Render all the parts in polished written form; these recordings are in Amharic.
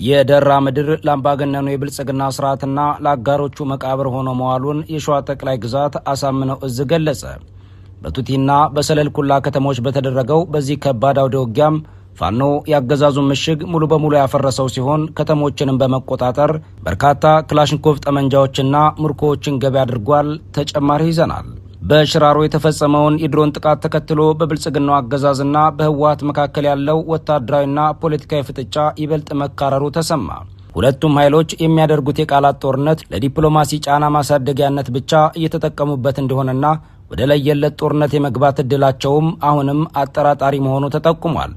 የደራ ምድር ላምባገነኑ የብልጽግና ስርዓትና ለአጋሮቹ መቃብር ሆኖ መዋሉን የሸዋ ጠቅላይ ግዛት አሳምነው እዝ ገለጸ። በቱቲና በሰለልኩላ ከተሞች በተደረገው በዚህ ከባድ አውደ ውጊያም ፋኖ ያገዛዙን ምሽግ ሙሉ በሙሉ ያፈረሰው ሲሆን ከተሞችንም በመቆጣጠር በርካታ ክላሽንኮቭ ጠመንጃዎችና ምርኮዎችን ገቢ አድርጓል። ተጨማሪ ይዘናል። በሽራሮ የተፈጸመውን የድሮን ጥቃት ተከትሎ በብልጽግናው አገዛዝና በህወሓት መካከል ያለው ወታደራዊና ፖለቲካዊ ፍጥጫ ይበልጥ መካረሩ ተሰማ። ሁለቱም ኃይሎች የሚያደርጉት የቃላት ጦርነት ለዲፕሎማሲ ጫና ማሳደጊያነት ብቻ እየተጠቀሙበት እንደሆነና ወደ ለየለት ጦርነት የመግባት እድላቸውም አሁንም አጠራጣሪ መሆኑ ተጠቁሟል።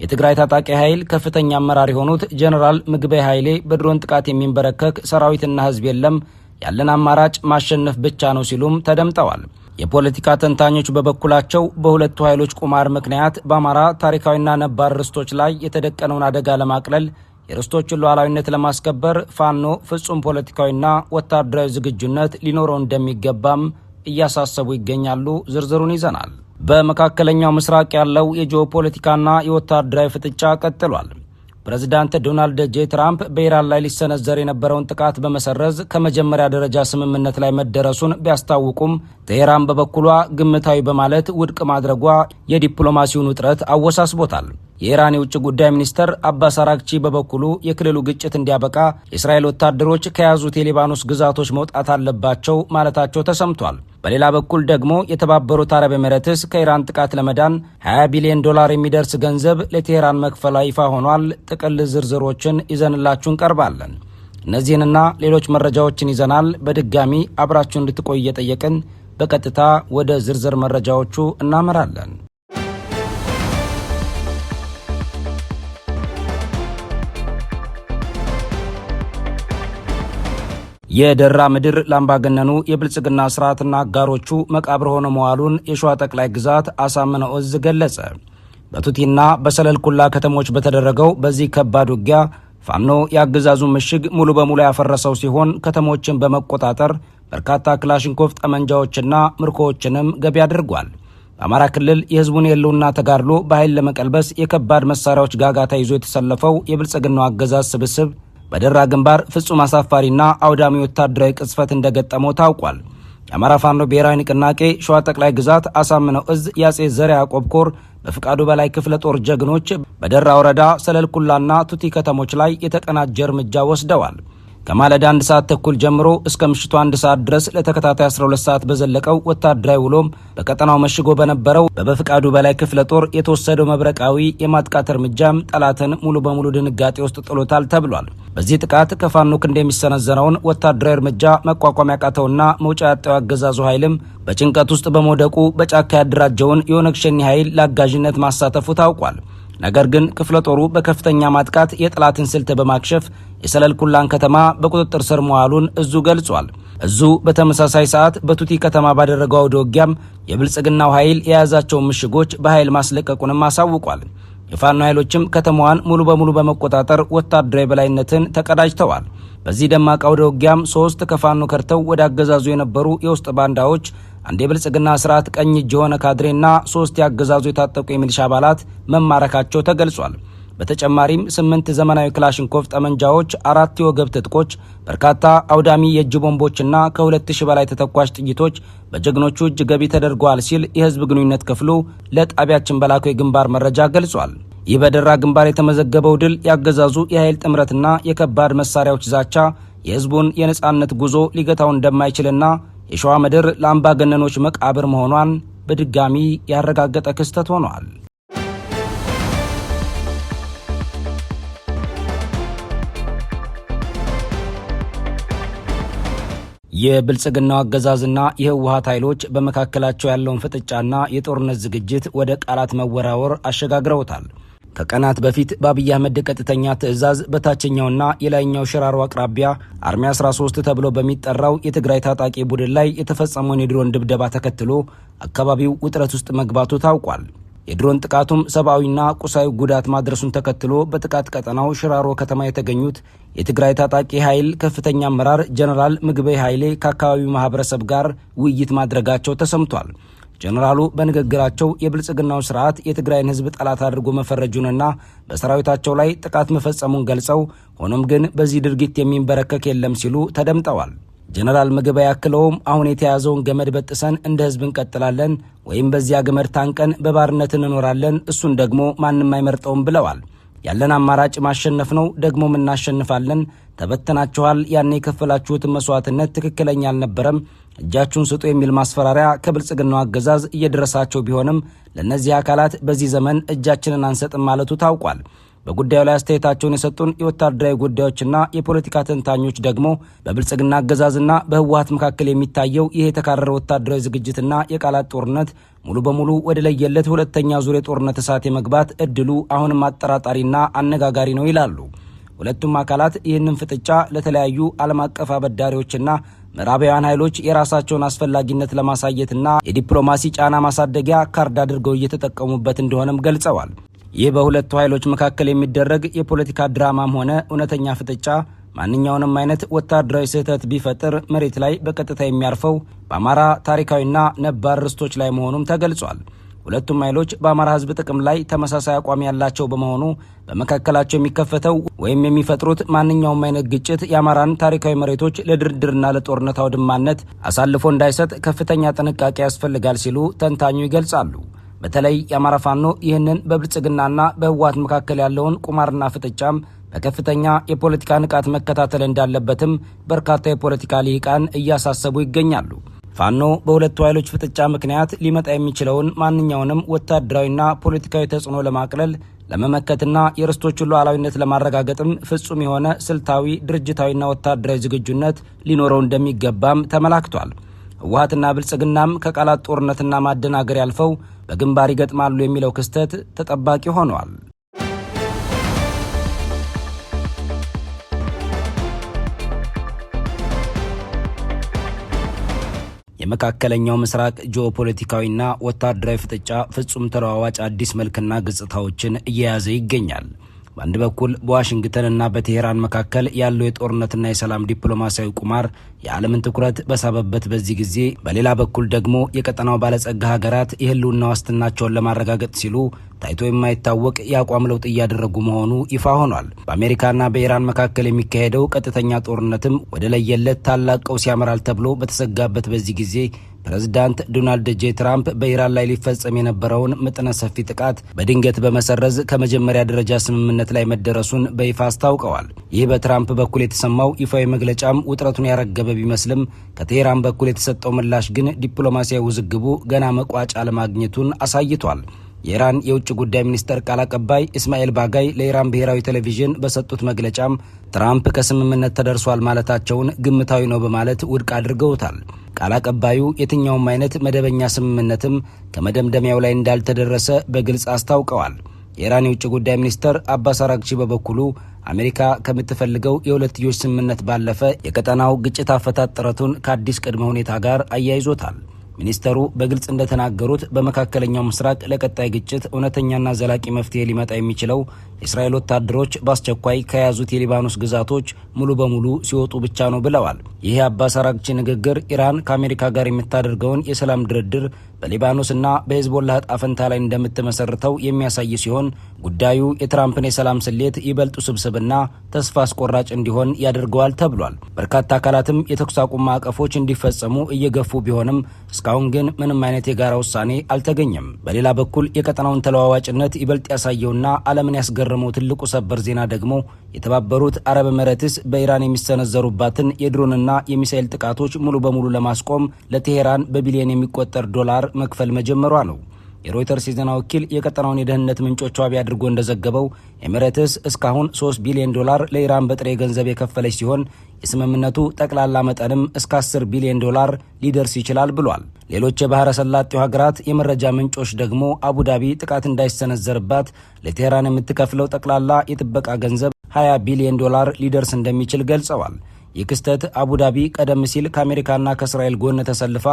የትግራይ ታጣቂ ኃይል ከፍተኛ አመራር የሆኑት ጀነራል ምግበይ ኃይሌ በድሮን ጥቃት የሚንበረከክ ሰራዊትና ህዝብ የለም፣ ያለን አማራጭ ማሸነፍ ብቻ ነው ሲሉም ተደምጠዋል። የፖለቲካ ተንታኞች በበኩላቸው በሁለቱ ኃይሎች ቁማር ምክንያት በአማራ ታሪካዊና ነባር ርስቶች ላይ የተደቀነውን አደጋ ለማቅለል የርስቶችን ሉዓላዊነት ለማስከበር ፋኖ ፍጹም ፖለቲካዊና ወታደራዊ ዝግጁነት ሊኖረው እንደሚገባም እያሳሰቡ ይገኛሉ። ዝርዝሩን ይዘናል። በመካከለኛው ምስራቅ ያለው የጂኦፖለቲካና የወታደራዊ ፍጥጫ ቀጥሏል። ፕሬዝዳንት ዶናልድ ጄ ትራምፕ በኢራን ላይ ሊሰነዘር የነበረውን ጥቃት በመሰረዝ ከመጀመሪያ ደረጃ ስምምነት ላይ መደረሱን ቢያስታውቁም ቴሄራን በበኩሏ ግምታዊ በማለት ውድቅ ማድረጓ የዲፕሎማሲውን ውጥረት አወሳስቦታል። የኢራን የውጭ ጉዳይ ሚኒስተር አባስ አራግቺ በበኩሉ የክልሉ ግጭት እንዲያበቃ የእስራኤል ወታደሮች ከያዙት የሊባኖስ ግዛቶች መውጣት አለባቸው ማለታቸው ተሰምቷል። በሌላ በኩል ደግሞ የተባበሩት አረብ ኤሚሬትስ ከኢራን ጥቃት ለመዳን $20 ቢሊዮን የሚደርስ ገንዘብ ለቴሄራን መክፈሏ ይፋ ሆኗል። ጥቅል ዝርዝሮችን ይዘንላችሁ እንቀርባለን። እነዚህንና ሌሎች መረጃዎችን ይዘናል። በድጋሚ አብራችሁ እንድትቆይ እየጠየቅን በቀጥታ ወደ ዝርዝር መረጃዎቹ እናመራለን። የደራ ምድር ላምባገነኑ የብልጽግና ስርዓትና አጋሮቹ መቃብር ሆኖ መዋሉን የሸዋ ጠቅላይ ግዛት አሳምነው እዝ ገለጸ። በቱቲና በሰለልኩላ ከተሞች በተደረገው በዚህ ከባድ ውጊያ ፋኖ የአገዛዙ ምሽግ ሙሉ በሙሉ ያፈረሰው ሲሆን ከተሞችን በመቆጣጠር በርካታ ክላሽንኮቭ ጠመንጃዎችና ምርኮዎችንም ገቢ አድርጓል። በአማራ ክልል የህዝቡን የህልውና ተጋድሎ በኃይል ለመቀልበስ የከባድ መሳሪያዎች ጋጋታ ይዞ የተሰለፈው የብልጽግናው አገዛዝ ስብስብ በደራ ግንባር ፍጹም አሳፋሪና አውዳሚ ወታደራዊ ቅጽፈት እንደገጠመው ታውቋል። የአማራ ፋኖ ብሔራዊ ንቅናቄ ሸዋ ጠቅላይ ግዛት አሳምነው እዝ የአጼ ዘርዓ ያዕቆብ ኮር በፍቃዱ በላይ ክፍለ ጦር ጀግኖች በደራ ወረዳ ሰለልኩላና ቱቲ ከተሞች ላይ የተቀናጀ እርምጃ ወስደዋል። ከማለዳ 1 ሰዓት ተኩል ጀምሮ እስከ ምሽቱ 1 ሰዓት ድረስ ለተከታታይ 12 ሰዓት በዘለቀው ወታደራዊ ውሎም በቀጠናው መሽጎ በነበረው በፍቃዱ በላይ ክፍለ ጦር የተወሰደው መብረቃዊ የማጥቃት እርምጃም ጠላትን ሙሉ በሙሉ ድንጋጤ ውስጥ ጥሎታል ተብሏል። በዚህ ጥቃት ከፋኖ ክንድ የሚሰነዘረውን ወታደራዊ እርምጃ መቋቋም ያቃተውና መውጫ ያጣው አገዛዙ ኃይልም በጭንቀት ውስጥ በመውደቁ በጫካ ያደራጀውን የኦነግ ሸኔ ኃይል ለአጋዥነት ማሳተፉ ታውቋል። ነገር ግን ክፍለ ጦሩ በከፍተኛ ማጥቃት የጠላትን ስልት በማክሸፍ የሰለልኩላን ከተማ በቁጥጥር ስር መዋሉን እዙ ገልጿል። እዙ በተመሳሳይ ሰዓት በቱቲ ከተማ ባደረገው አውደ ውጊያም የብልጽግናው ኃይል የያዛቸውን ምሽጎች በኃይል ማስለቀቁንም አሳውቋል። የፋኖ ኃይሎችም ከተማዋን ሙሉ በሙሉ በመቆጣጠር ወታደራዊ በላይነትን ተቀዳጅተዋል። በዚህ ደማቅ አውደ ውጊያም 3 ከፋኖ ከርተው ወደ አገዛዙ የነበሩ የውስጥ ባንዳዎች፣ አንድ የብልጽግና ስርዓት ቀኝ እጅ የሆነ ካድሬና 3 ያገዛዙ የታጠቁ የሚሊሻ አባላት መማረካቸው ተገልጿል። በተጨማሪም 8 ዘመናዊ ክላሽንኮቭ ጠመንጃዎች፣ 4 የወገብ ትጥቆች፣ በርካታ አውዳሚ የእጅ ቦምቦችና ከ2000 በላይ ተተኳሽ ጥይቶች በጀግኖቹ እጅ ገቢ ተደርገዋል ሲል የህዝብ ግንኙነት ክፍሉ ለጣቢያችን በላከው የግንባር መረጃ ገልጿል። ይህ በደራ ግንባር የተመዘገበው ድል ያገዛዙ የኃይል ጥምረትና የከባድ መሳሪያዎች ዛቻ የህዝቡን የነጻነት ጉዞ ሊገታው እንደማይችልና የሸዋ ምድር ለአምባገነኖች መቃብር መሆኗን በድጋሚ ያረጋገጠ ክስተት ሆኗል። የብልጽግናው አገዛዝና የህወሓት ኃይሎች በመካከላቸው ያለውን ፍጥጫና የጦርነት ዝግጅት ወደ ቃላት መወራወር አሸጋግረውታል። ከቀናት በፊት በአብይ አህመድ ቀጥተኛ ትዕዛዝ በታችኛውና የላይኛው ሽራሮ አቅራቢያ አርሚ 13 ተብሎ በሚጠራው የትግራይ ታጣቂ ቡድን ላይ የተፈጸመውን የድሮን ድብደባ ተከትሎ አካባቢው ውጥረት ውስጥ መግባቱ ታውቋል። የድሮን ጥቃቱም ሰብአዊና ቁሳዊ ጉዳት ማድረሱን ተከትሎ በጥቃት ቀጠናው ሽራሮ ከተማ የተገኙት የትግራይ ታጣቂ ኃይል ከፍተኛ አመራር ጀነራል ምግበይ ኃይሌ ከአካባቢው ማህበረሰብ ጋር ውይይት ማድረጋቸው ተሰምቷል። ጀነራሉ በንግግራቸው የብልጽግናው ስርዓት የትግራይን ህዝብ ጠላት አድርጎ መፈረጁንና በሰራዊታቸው ላይ ጥቃት መፈጸሙን ገልጸው ሆኖም ግን በዚህ ድርጊት የሚንበረከክ የለም ሲሉ ተደምጠዋል። ጀነራል ምግበ ያክለውም አሁን የተያዘውን ገመድ በጥሰን እንደ ህዝብ እንቀጥላለን ወይም በዚያ ገመድ ታንቀን በባርነት እንኖራለን፣ እሱን ደግሞ ማንም አይመርጠውም ብለዋል። ያለን አማራጭ ማሸነፍ ነው፣ ደግሞም እናሸንፋለን። ተበተናችኋል፣ ያኔ የከፈላችሁትን መስዋዕትነት ትክክለኛ አልነበረም፣ እጃችሁን ስጡ የሚል ማስፈራሪያ ከብልጽግናው አገዛዝ እየደረሳቸው ቢሆንም ለእነዚህ አካላት በዚህ ዘመን እጃችንን አንሰጥም ማለቱ ታውቋል። በጉዳዩ ላይ አስተያየታቸውን የሰጡን የወታደራዊ ጉዳዮችና የፖለቲካ ተንታኞች ደግሞ በብልጽግና አገዛዝና በህወሓት መካከል የሚታየው ይህ የተካረረ ወታደራዊ ዝግጅትና የቃላት ጦርነት ሙሉ በሙሉ ወደ ለየለት ሁለተኛ ዙር የጦርነት እሳት የመግባት እድሉ አሁንም አጠራጣሪና አነጋጋሪ ነው ይላሉ። ሁለቱም አካላት ይህንን ፍጥጫ ለተለያዩ ዓለም አቀፍ አበዳሪዎችና ምዕራባውያን ኃይሎች የራሳቸውን አስፈላጊነት ለማሳየትና የዲፕሎማሲ ጫና ማሳደጊያ ካርድ አድርገው እየተጠቀሙበት እንደሆነም ገልጸዋል። ይህ በሁለቱ ኃይሎች መካከል የሚደረግ የፖለቲካ ድራማም ሆነ እውነተኛ ፍጥጫ ማንኛውንም አይነት ወታደራዊ ስህተት ቢፈጥር መሬት ላይ በቀጥታ የሚያርፈው በአማራ ታሪካዊና ነባር ርስቶች ላይ መሆኑም ተገልጿል። ሁለቱም ኃይሎች በአማራ ህዝብ ጥቅም ላይ ተመሳሳይ አቋም ያላቸው በመሆኑ በመካከላቸው የሚከፈተው ወይም የሚፈጥሩት ማንኛውም አይነት ግጭት የአማራን ታሪካዊ መሬቶች ለድርድርና ለጦርነት አውድማነት አሳልፎ እንዳይሰጥ ከፍተኛ ጥንቃቄ ያስፈልጋል ሲሉ ተንታኙ ይገልጻሉ። በተለይ የአማራ ፋኖ ይህንን በብልጽግናና በህወሓት መካከል ያለውን ቁማርና ፍጥጫም በከፍተኛ የፖለቲካ ንቃት መከታተል እንዳለበትም በርካታ የፖለቲካ ልሂቃን እያሳሰቡ ይገኛሉ። ፋኖ በሁለቱ ኃይሎች ፍጥጫ ምክንያት ሊመጣ የሚችለውን ማንኛውንም ወታደራዊና ፖለቲካዊ ተጽዕኖ ለማቅለል ለመመከትና የርስቶቹን ሉዓላዊነት ለማረጋገጥም ፍጹም የሆነ ስልታዊ ድርጅታዊና ወታደራዊ ዝግጁነት ሊኖረው እንደሚገባም ተመላክቷል። ህወሓትና ብልጽግናም ከቃላት ጦርነትና ማደናገር ያልፈው በግንባር ይገጥማሉ የሚለው ክስተት ተጠባቂ ሆኗል። የመካከለኛው ምስራቅ ጂኦፖለቲካዊና ወታደራዊ ፍጥጫ ፍጹም ተለዋዋጭ አዲስ መልክና ገጽታዎችን እየያዘ ይገኛል። በአንድ በኩል በዋሽንግተንና በቴሄራን መካከል ያለው የጦርነትና የሰላም ዲፕሎማሲያዊ ቁማር የዓለምን ትኩረት በሳበበት በዚህ ጊዜ፣ በሌላ በኩል ደግሞ የቀጠናው ባለጸጋ ሀገራት የህልውና ዋስትናቸውን ለማረጋገጥ ሲሉ ታይቶ የማይታወቅ የአቋም ለውጥ እያደረጉ መሆኑ ይፋ ሆኗል። በአሜሪካና በኢራን መካከል የሚካሄደው ቀጥተኛ ጦርነትም ወደ ለየለት ታላቅ ቀውስ ያመራል ተብሎ በተሰጋበት በዚህ ጊዜ ፕሬዝዳንት ዶናልድ ጄ ትራምፕ በኢራን ላይ ሊፈጸም የነበረውን መጠነ ሰፊ ጥቃት በድንገት በመሰረዝ ከመጀመሪያ ደረጃ ስምምነት ላይ መደረሱን በይፋ አስታውቀዋል። ይህ በትራምፕ በኩል የተሰማው ይፋዊ መግለጫም ውጥረቱን ያረገበ ቢመስልም ከቴሄራን በኩል የተሰጠው ምላሽ ግን ዲፕሎማሲያዊ ውዝግቡ ገና መቋጫ አለማግኘቱን አሳይቷል። የኢራን የውጭ ጉዳይ ሚኒስተር ቃል አቀባይ እስማኤል ባጋይ ለኢራን ብሔራዊ ቴሌቪዥን በሰጡት መግለጫም ትራምፕ ከስምምነት ተደርሷል ማለታቸውን ግምታዊ ነው በማለት ውድቅ አድርገውታል። ቃል አቀባዩ የትኛውም አይነት መደበኛ ስምምነትም ከመደምደሚያው ላይ እንዳልተደረሰ በግልጽ አስታውቀዋል። የኢራን የውጭ ጉዳይ ሚኒስተር አባስ አራግቺ በበኩሉ አሜሪካ ከምትፈልገው የሁለትዮሽ ስምምነት ባለፈ የቀጠናው ግጭት አፈታት ጥረቱን ከአዲስ ቅድመ ሁኔታ ጋር አያይዞታል። ሚኒስተሩ በግልጽ እንደተናገሩት በመካከለኛው ምስራቅ ለቀጣይ ግጭት እውነተኛና ዘላቂ መፍትሄ ሊመጣ የሚችለው የእስራኤል ወታደሮች በአስቸኳይ ከያዙት የሊባኖስ ግዛቶች ሙሉ በሙሉ ሲወጡ ብቻ ነው ብለዋል። ይህ አባስ አራግቺ ንግግር ኢራን ከአሜሪካ ጋር የምታደርገውን የሰላም ድርድር በሊባኖስና በሄዝቦላህ ዕጣ ፈንታ ላይ እንደምትመሰርተው የሚያሳይ ሲሆን ጉዳዩ የትራምፕን የሰላም ስሌት ይበልጡ ስብስብና ተስፋ አስቆራጭ እንዲሆን ያደርገዋል ተብሏል። በርካታ አካላትም የተኩስ አቁም ማዕቀፎች እንዲፈጸሙ እየገፉ ቢሆንም እስካሁን ግን ምንም አይነት የጋራ ውሳኔ አልተገኘም። በሌላ በኩል የቀጠናውን ተለዋዋጭነት ይበልጥ ያሳየውና ዓለምን ያስገረመው ትልቁ ሰበር ዜና ደግሞ የተባበሩት አረብ ኤሚሬትስ በኢራን የሚሰነዘሩባትን የድሮንና የሚሳኤል ጥቃቶች ሙሉ በሙሉ ለማስቆም ለቴሄራን በቢሊዮን የሚቆጠር ዶላር መክፈል መጀመሯ ነው። የሮይተርስ የዜና ወኪል የቀጠናውን የደህንነት ምንጮች ዋቢ አድርጎ እንደዘገበው ኤሚሬትስ እስካሁን 3 ቢሊዮን ዶላር ለኢራን በጥሬ ገንዘብ የከፈለች ሲሆን የስምምነቱ ጠቅላላ መጠንም እስከ 10 ቢሊዮን ዶላር ሊደርስ ይችላል ብሏል። ሌሎች የባህረ ሰላጤው ሀገራት የመረጃ ምንጮች ደግሞ አቡዳቢ ጥቃት እንዳይሰነዘርባት ለቴሄራን የምትከፍለው ጠቅላላ የጥበቃ ገንዘብ 20 ቢሊዮን ዶላር ሊደርስ እንደሚችል ገልጸዋል። ይህ ክስተት አቡዳቢ ቀደም ሲል ከአሜሪካና ከእስራኤል ጎን ተሰልፋ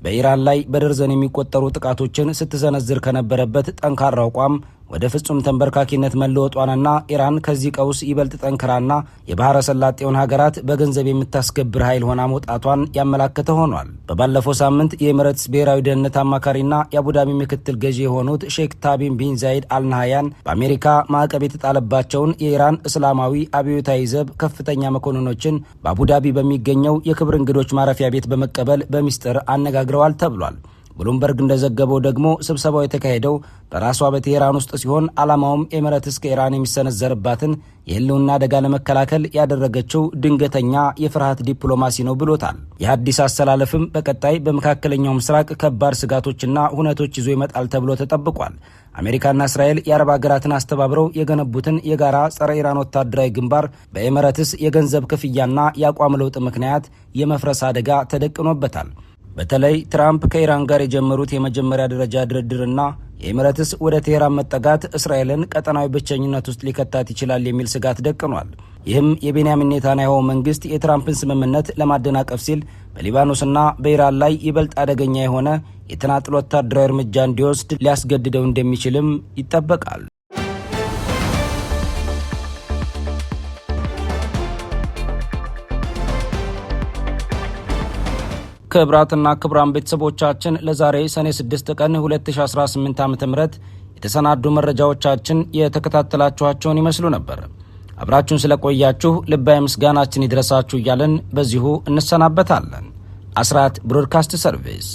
በኢራን ላይ በደርዘን የሚቆጠሩ ጥቃቶችን ስትሰነዝር ከነበረበት ጠንካራ አቋም ወደ ፍጹም ተንበርካኪነት መለወጧንና ኢራን ከዚህ ቀውስ ይበልጥ ጠንክራና የባህረ ሰላጤውን ሀገራት በገንዘብ የምታስገብር ኃይል ሆና መውጣቷን ያመላከተ ሆኗል። በባለፈው ሳምንት የኤሚሬትስ ብሔራዊ ደህንነት አማካሪና የአቡዳቢ ምክትል ገዢ የሆኑት ሼክ ታሚም ቢን ዛይድ አልናህያን በአሜሪካ ማዕቀብ የተጣለባቸውን የኢራን እስላማዊ አብዮታዊ ዘብ ከፍተኛ መኮንኖችን በአቡዳቢ በሚገኘው የክብር እንግዶች ማረፊያ ቤት በመቀበል በሚስጥር አነጋግረዋል ተብሏል። ብሉምበርግ እንደዘገበው ደግሞ ስብሰባው የተካሄደው በራሷ በቴህራን ውስጥ ሲሆን ዓላማውም ኤሚሬትስ ከኢራን የሚሰነዘርባትን የህልውና አደጋ ለመከላከል ያደረገችው ድንገተኛ የፍርሃት ዲፕሎማሲ ነው ብሎታል። የአዲስ አሰላለፍም በቀጣይ በመካከለኛው ምስራቅ ከባድ ስጋቶችና ሁነቶች ይዞ ይመጣል ተብሎ ተጠብቋል። አሜሪካና እስራኤል የአረብ ሀገራትን አስተባብረው የገነቡትን የጋራ ጸረ ኢራን ወታደራዊ ግንባር በኤሚሬትስ የገንዘብ ክፍያና የአቋም ለውጥ ምክንያት የመፍረስ አደጋ ተደቅኖበታል። በተለይ ትራምፕ ከኢራን ጋር የጀመሩት የመጀመሪያ ደረጃ ድርድርና የኤሚሬትስ ወደ ቴህራን መጠጋት እስራኤልን ቀጠናዊ ብቸኝነት ውስጥ ሊከታት ይችላል የሚል ስጋት ደቅኗል። ይህም የቤንያሚን ኔታንያሁ መንግስት የትራምፕን ስምምነት ለማደናቀፍ ሲል በሊባኖስና በኢራን ላይ ይበልጥ አደገኛ የሆነ የተናጥል ወታደራዊ እርምጃ እንዲወስድ ሊያስገድደው እንደሚችልም ይጠበቃል። ክብራትና ክብራን ቤተሰቦቻችን ለዛሬ ሰኔ 6 ቀን 2018 ዓ.ም የተሰናዱ መረጃዎቻችን የተከታተላችኋቸውን ይመስሉ ነበር። አብራችሁን ስለቆያችሁ ልባዊ ምስጋናችን ይድረሳችሁ እያለን በዚሁ እንሰናበታለን። አስራት ብሮድካስት ሰርቪስ